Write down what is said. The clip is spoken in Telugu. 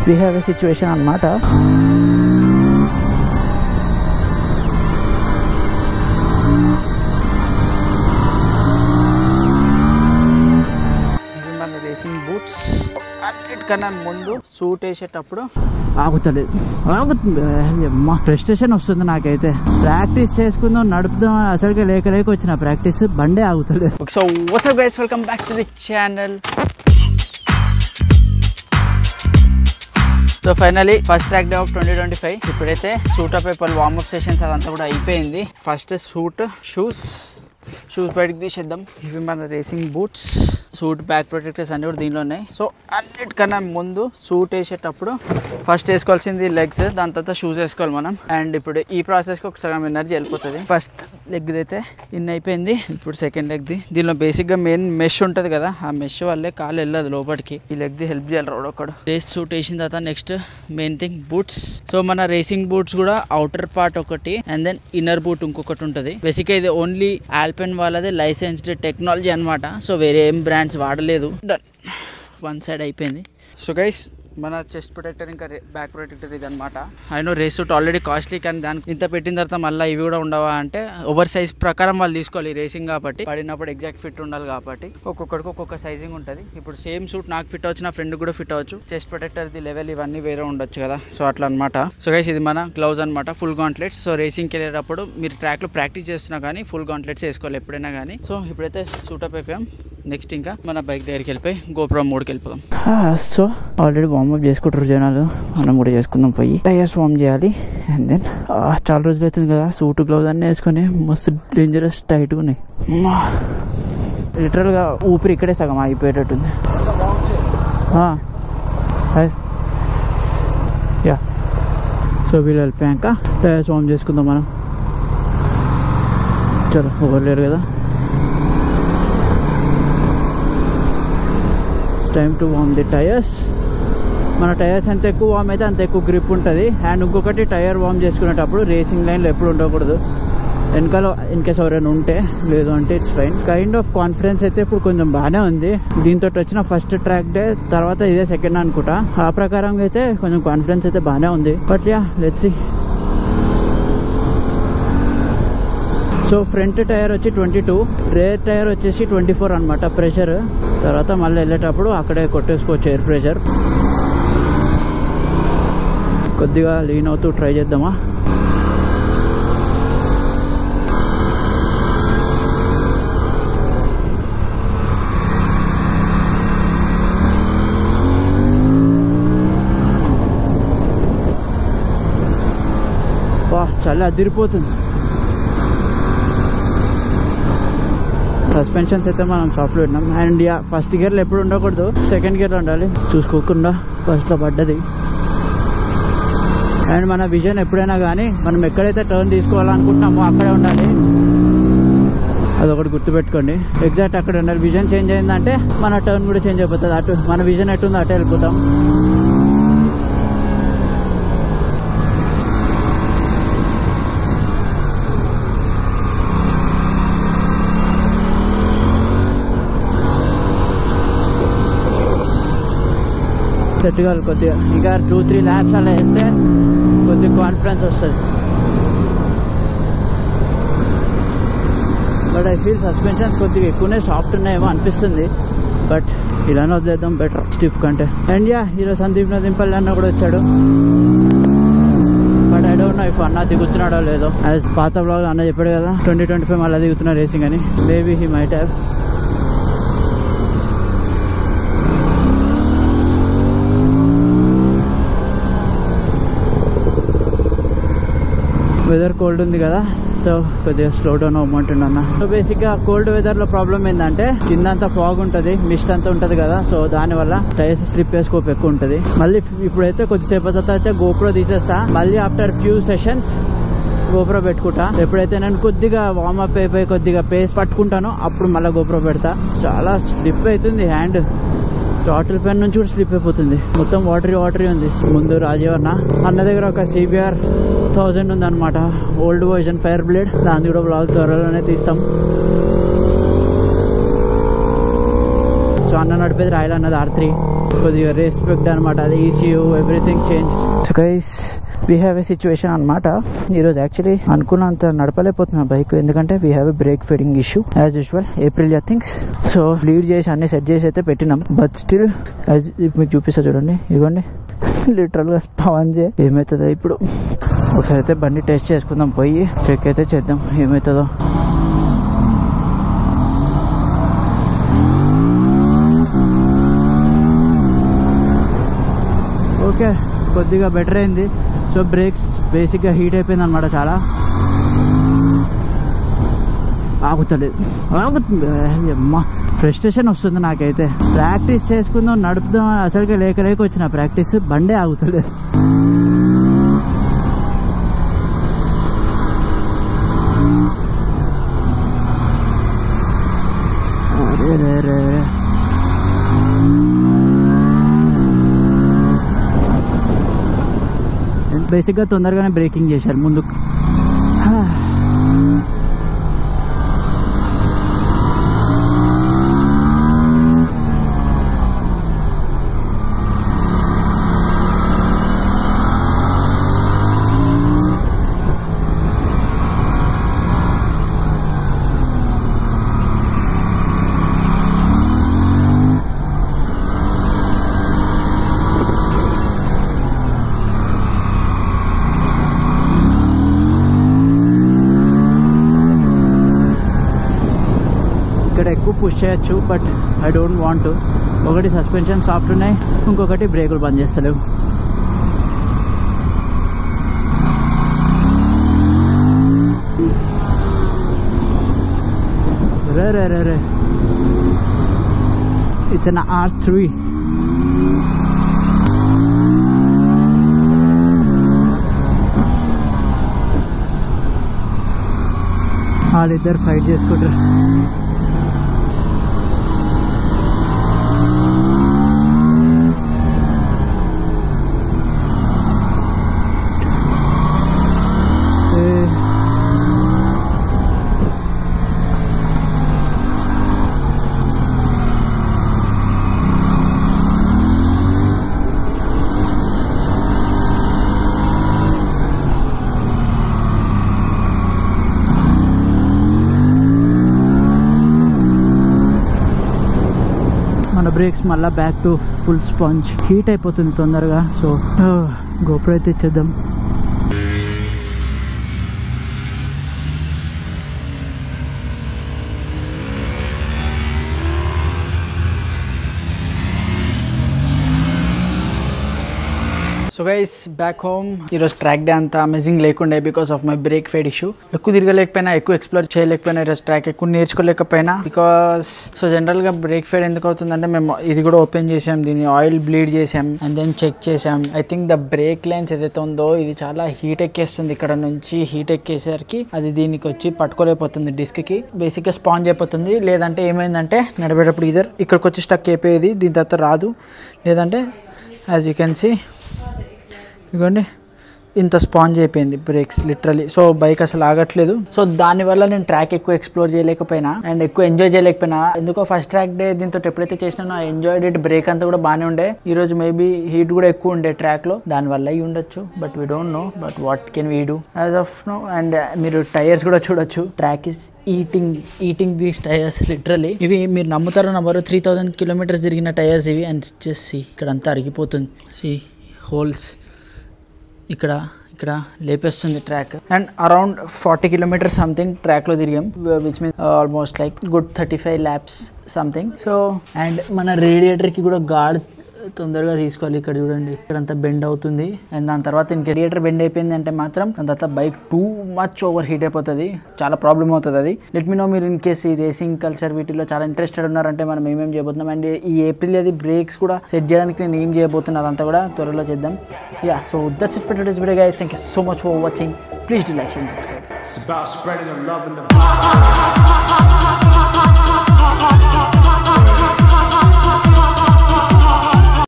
వీ హ్యావ్ ఏ సిచ్యువేషన్ అన్నమాట. ఇది మన రేసింగ్ బూట్స్. అన్నిటికన్నా ముందు సూట్ వేసేటప్పుడు ఆగుతలేదు, ఆగుతుంది అమ్మా, ఫ్రస్ట్రేషన్ వస్తుంది నాకైతే. ప్రాక్టీస్ చేసుకుందాం నడుపుదాం అసలుగా లేక వచ్చిన ప్రాక్టీస్ బండే ఆగుతలేదు. So what's up guys, welcome back to the channel. So finally first track day of 2025. ఇప్పుడైతే సూట్ అప్ అయిపోయి వార్మప్ సెషన్స్ అదంతా కూడా అయిపోయింది. ఫస్ట్ సూట్, షూస్ బయటకు తీసేద్దాం. ఇవి మన racing boots, suit back protectors అన్ని కూడా దీనిలో ఉన్నాయి. సో అన్నిటికన్నా ముందు సూట్ వేసేటప్పుడు ఫస్ట్ వేసుకోవాల్సింది లెగ్స్, దాని తర్వాత షూస్ వేసుకోవాలి మనం. అండ్ ఇప్పుడు ఈ ప్రాసెస్కి ఒక సగం ఎనర్జీ వెళ్ళిపోతుంది. ఫస్ట్ లెగ్ అయితే ఇన్ అయిపోయింది, ఇప్పుడు సెకండ్ లెగ్ది. దీనిలో బేసిక్గా మెయిన్ మెష్ ఉంటుంది కదా, ఆ మెష్ వల్లే కాలు వెళ్ళదు లోపలికి. ఈ లెగ్ది హెల్ప్ చేయాలి రోడొక్కడు. రేస్ సూట్ వేసిన తర్వాత next main thing boots. So మన రేసింగ్ బూట్స్ కూడా అవుటర్ పార్ట్ ఒకటి అండ్ దెన్ ఇన్నర్ బూట్ ఇంకొకటి ఉంటుంది. బేసిక్గా ఇది ఓన్లీ ఆల్పెన్ వాళ్ళది లైసెన్స్డ్ టెక్నాలజీ అనమాట. సో వేరే ఏం బ్రాండ్స్ వాడలేదు. డన్, వన్ సైడ్ అయిపోయింది. సో గైస్, మన చెస్ట్ ప్రొటెక్టర్ ఇంకా బ్యాక్ ప్రొటెక్టర్ ఇది అనమాట. అయినో రేస్ సూట్ ఆల్రెడీ కాస్ట్లీ, కానీ దానికి ఇంత పెట్టిన తర్వాత మళ్ళీ ఇవి కూడా ఉండవా అంటే ఓవర్ సైజ్ ప్రకారం వాళ్ళు తీసుకోవాలి. రేసింగ్ కాబట్టి పడినప్పుడు ఎగ్జాక్ట్ ఫిట్ ఉండాలి కాబట్టి ఒక్కొక్కడికి ఒక్కొక్క సైజింగ్ ఉంటుంది. ఇప్పుడు సేమ్ సూట్ నాకు ఫిట్ అవచ్చు, నా ఫ్రెండ్ కూడా ఫిట్ అవచ్చు. చెస్ట్ ప్రొటెక్టర్ది లెవెల్ ఇవన్నీ వేరే ఉండొచ్చు కదా, సో అట్లా అనమాట. సో గైస్, ఇది మన గ్లౌజ్ అనమాట, ఫుల్ గాంట్లెట్స్. సో రేసింగ్కి వెళ్ళేటప్పుడు మీరు ట్రాక్లో ప్రాక్టీస్ చేస్తున్నా కానీ ఫుల్ గాంట్లెట్స్ వేసుకోవాలి ఎప్పుడైనా కానీ. సో ఇప్పుడైతే సూటప్ అయిపోయాం. నెక్స్ట్ ఇంకా మన బైక్ దగ్గరికి వెళ్ళిపోయి GoPro మోడ్కి వెళ్ళిపోదాం. సో ఆల్రెడీ వార్మప్ చేసుకుంటారు జనాలు, మనం కూడా చేసుకుందాం. పోయి టైర్స్ వార్మ్ చేయాలి. అండ్ దెన్ చాలా రోజులు అవుతుంది కదా, సూట్ గ్లౌజ్ అన్నీ వేసుకొని మస్తు డేంజరస్ టైట్గా ఉన్నాయి. లిటరల్గా ఊపిరి ఇక్కడే సగం అయిపోయేటట్టుంది. యా, సో వీళ్ళు వెళ్ళిపోయాక టైర్స్ వార్మ్ చేసుకుందాం మనం. చలో, ఎవరు లేరు కదా. Time to warm the tires. మన టైర్స్ ఎంత ఎక్కువ వార్మ్ అయితే అంత ఎక్కువ గ్రిప్ ఉంటుంది. అండ్ ఇంకొకటి, టైర్ వార్మ్ చేసుకునేటప్పుడు రేసింగ్ లైన్లో ఎప్పుడు ఉండకూడదు. వెనకాల ఇన్కేస్ ఎవరైనా ఉంటే, లేదు అంటే it's fine. Kind of confidence అయితే ఇప్పుడు కొంచెం బాగానే ఉంది. దీంతో వచ్చిన ఫస్ట్ ట్రాక్ డే తర్వాత ఇదే సెకండ్ అనుకుంటా. ఆ ప్రకారంగా అయితే కొంచెం కాన్ఫిడెన్స్ అయితే బాగానే ఉంది. But yeah, let's see. So front tire వచ్చి 22, రేర్ టైర్ వచ్చేసి 24 అనమాట ప్రెషర్. తర్వాత మళ్ళీ వెళ్ళేటప్పుడు అక్కడే కొట్టేసుకోవచ్చు ఎయిర్ ప్రెషర్. కొద్దిగా లీన్ అవుతూ ట్రై చేద్దామా. చాలా అదిరిపోతుంది. సస్పెన్షన్స్ అయితే మనం సాఫ్ట్లో పెట్టినాం. అండ్ యా, ఫస్ట్ గేర్లో ఎప్పుడు ఉండకూడదు, సెకండ్ గేర్లో ఉండాలి. చూసుకోకుండా ఫస్ట్లో పడ్డది. అండ్ మన విజన్ ఎప్పుడైనా కానీ మనం ఎక్కడైతే టర్న్ తీసుకోవాలనుకుంటున్నామో అక్కడే ఉండాలి. అదొకటి గుర్తుపెట్టుకోండి, ఎగ్జాక్ట్ అక్కడ ఉండాలి. విజన్ చేంజ్ అయిందంటే మన టర్న్ కూడా చేంజ్ అయిపోతుంది. అటు మన విజన్ ఎట్టుందో అటే వెళ్ళిపోతాం. సెట్ కావాలి కొద్దిగా. ఇంకా 2-3 ల్యాప్స్ అలా వేస్తే కొద్దిగా కాన్ఫిడెన్స్ వస్తుంది. బట్ ఐ ఫీల్ సస్పెన్షన్స్ కొద్దిగా ఎక్కువనే సాఫ్ట్ ఉన్నాయేమో అనిపిస్తుంది. బట్ ఇలానే వదిలేద్దాం బెటర్ స్టిఫ్ కంటే. అండ్ యా, ఈరోజు సందీప్ నదింపల్లి అన్న కూడా వచ్చాడు. But I don't know if అన్న దిగుతున్నాడో లేదో. యాజ్ పాత బ్లాగ్ అన్న చెప్పాడు కదా 2025 మళ్ళీ దిగుతున్నా రేసింగ్ అని. Maybe he might have. Weather cold ఉంది కదా, సో కొద్దిగా స్లో డౌన్ అవ్వమంటుండ అన్న. సో బేసిక్గా కోల్డ్ వెదర్లో ప్రాబ్లం ఏంటంటే కిందంతా ఫాగ్ ఉంటుంది, మిస్ట్ అంతా ఉంటుంది కదా. సో దానివల్ల టైర్స్ స్లిప్ వేసుకోపు ఎక్కువ ఉంటుంది. మళ్ళీ ఇప్పుడైతే కొద్దిసేపు తర్వాత అయితే GoPro తీసేస్తా. మళ్ళీ ఆఫ్టర్ ఫ్యూ సెషన్స్ GoPro పెట్టుకుంటా. ఎప్పుడైతే నేను కొద్దిగా వార్మప్ అయిపోయి కొద్దిగా పేస్ పట్టుకుంటానో అప్పుడు మళ్ళీ GoPro పెడతా. చాలా స్లిప్ అవుతుంది హ్యాండ్, థ్రాటిల్ పెన్ నుంచి కూడా స్లిప్ అయిపోతుంది. మొత్తం వాటరీ ఉంది. ముందు రాజీవ్ అన్న దగ్గర ఒక CBR 1000 ఉంది అనమాట, ఓల్డ్ వర్జన్ ఫైర్ బ్లేడ్. దాన్ని కూడా బ్లాగ్ త్వరలోనే తీస్తాం. సో అన్న నడిపేది రాయల్ అన్నది R3. కొద్దిగా రెస్పెక్ట్ అనమాట. అది ECU everything change. So guys we have a situation అనమాట. ఈరోజు యాక్చువల్లీ అనుకున్నంత నడపలేకపోతున్నా బైక్, ఎందుకంటే we have a break feeding issue as usual. April things. So lead చేసి అన్ని సెట్ చేసి అయితే పెట్టినాం. బట్ స్టిల్ మీకు చూపిస్తా చూడండి, ఇదిగోండి లిటరల్గా పవన్ చే ఏమవుతుందో ఇప్పుడు. ఒకసారి అయితే బండి టెస్ట్ చేసుకుందాం, పోయి చెక్ అయితే చేద్దాం ఏమవుతుందో. ఓకే, కొద్దిగా బెటర్ అయింది. సో బ్రేక్స్ బేసిక్గా హీట్ అయిపోయింది అనమాట చాలా. ఆగుతుంది అమ్మా, ఫ్రస్ట్రేషన్ వస్తుంది నాకైతే. ప్రాక్టీస్ చేసుకుందాం నడుపుదాం అసలుగా లేక వచ్చిన ప్రాక్టీస్, బండే ఆగుతలేదు. రే బేసిక్గా తొందరగానే బ్రేకింగ్ చేశారు ముందుకు. ఇక్కడ ఎక్కువ పుష్ చేయొచ్చు, but I don't want to. ఒకటి సస్పెన్షన్ సాఫ్ట్ ఉన్నాయి, ఇంకొకటి బ్రేకులు బంద్ చేస్తలేవు. రే ఇట్స్ అన్ R3. వాళ్ళిద్దరు ఫైట్ చేసుకుంటారు. మన బ్రేక్స్ మళ్ళీ back to full sponge. Heat అయిపోతుంది తొందరగా. సో గోప్రో అయితే ఇచ్చేద్దాం. So guys back home. ఈరోజు ట్రాక్ డే అంత అమేజింగ్ లేకుండే because of my break fade issue. ఎక్కువ తిరగలేకపోయినా, ఎక్కువ ఎక్స్ప్లోర్ చేయలేకపోయినా, ఈరోజు ట్రాక్ ఎక్కువ నేర్చుకోలేకపోయినా. బికాస్ సో జనరల్గా బ్రేక్ ఫేడ్ ఎందుకు అవుతుందంటే మేము ఇది కూడా ఓపెన్ చేసాం, దీన్ని ఆయిల్ బ్లీడ్ చేసాం అండ్ దెన్ చెక్ చేసాం. I think the break lines ఏదైతే ఉందో ఇది చాలా హీట్ ఎక్కేస్తుంది. ఇక్కడ నుంచి హీట్ ఎక్కేసరికి అది దీనికి వచ్చి పట్టుకోలేకపోతుంది డిస్క్కి. బేసిక్గా స్పాంజ్ అయిపోతుంది. లేదంటే ఏమైందంటే నడిపేటప్పుడు ఇక్కడికి వచ్చి స్టక్ అయిపోయేది, దీని తర్వాత రాదు. లేదంటే యాజ్ యూ కెన్ సీ ఇదిగోండి ఇంత స్పాంజ్ అయిపోయింది బ్రేక్స్ లిటరలీ. సో బైక్ అసలు ఆగట్లేదు. సో దానివల్ల నేను ట్రాక్ ఎక్కువ ఎక్స్ప్లోర్ చేయలేకపోయినా అండ్ ఎక్కువ ఎంజాయ్ చేయలేకపోయినా. ఎందుకో ఫస్ట్ ట్రాక్ డే దీంతో ఎప్పుడైతే చేసినానో ఐ ఎంజాయ్డ్ ఇట్. బ్రేక్ అంతా కూడా బాగానే ఉండే. ఈ రోజు మేబీ హీట్ కూడా ఎక్కువ ఉండే ట్రాక్ లో, దానివల్ల అయి ఉండొచ్చు. But we don't know. But what can we do as of now. And మీరు టైర్స్ కూడా చూడొచ్చు. Track is eating these tires literally. ఇవి మీరు నమ్ముతారో నమ్మరు, 3000 kilometers తిరిగిన టైర్స్ ఇవి. అండ్ జస్ట్ సి ఇక్కడ అంతా అరిగిపోతుంది. సి హోల్స్ ఇక్కడ లేపేస్తుంది track. And around 40 kilometers something track లో తిరిగాం, which means almost like good 35 laps something. So and మన రేడియేటర్ కి కూడా గాడ్ తొందరగా తీసుకోవాలి. ఇక్కడ చూడండి ఇక్కడంతా బెండ్ అవుతుంది. అండ్ దాని తర్వాత ఇంక రేడియేటర్ బెండ్ అయిపోయింది అంటే మాత్రం దాని తర్వాత bike too much over heat అయిపోతుంది. చాలా ప్రాబ్లమ్ అవుతుంది అది. లెట్ మీ నో మీరు ఇన్ కేస్ ఈ రేసింగ్ కల్చర్ వీటిలో చాలా ఇంట్రెస్టెడ్ ఉన్నారంటే మనం ఏమేమి చేయబోతున్నాం. అండ్ ఈ ఏప్రిల్ అది బ్రేక్స్ కూడా సెట్ చేయడానికి నేను ఏం చేయబోతున్నా అదంతా కూడా త్వరలో చేద్దాం. Yeah, so that's it for today's video guys. Thank you so much for watching. Please do like and subscribe.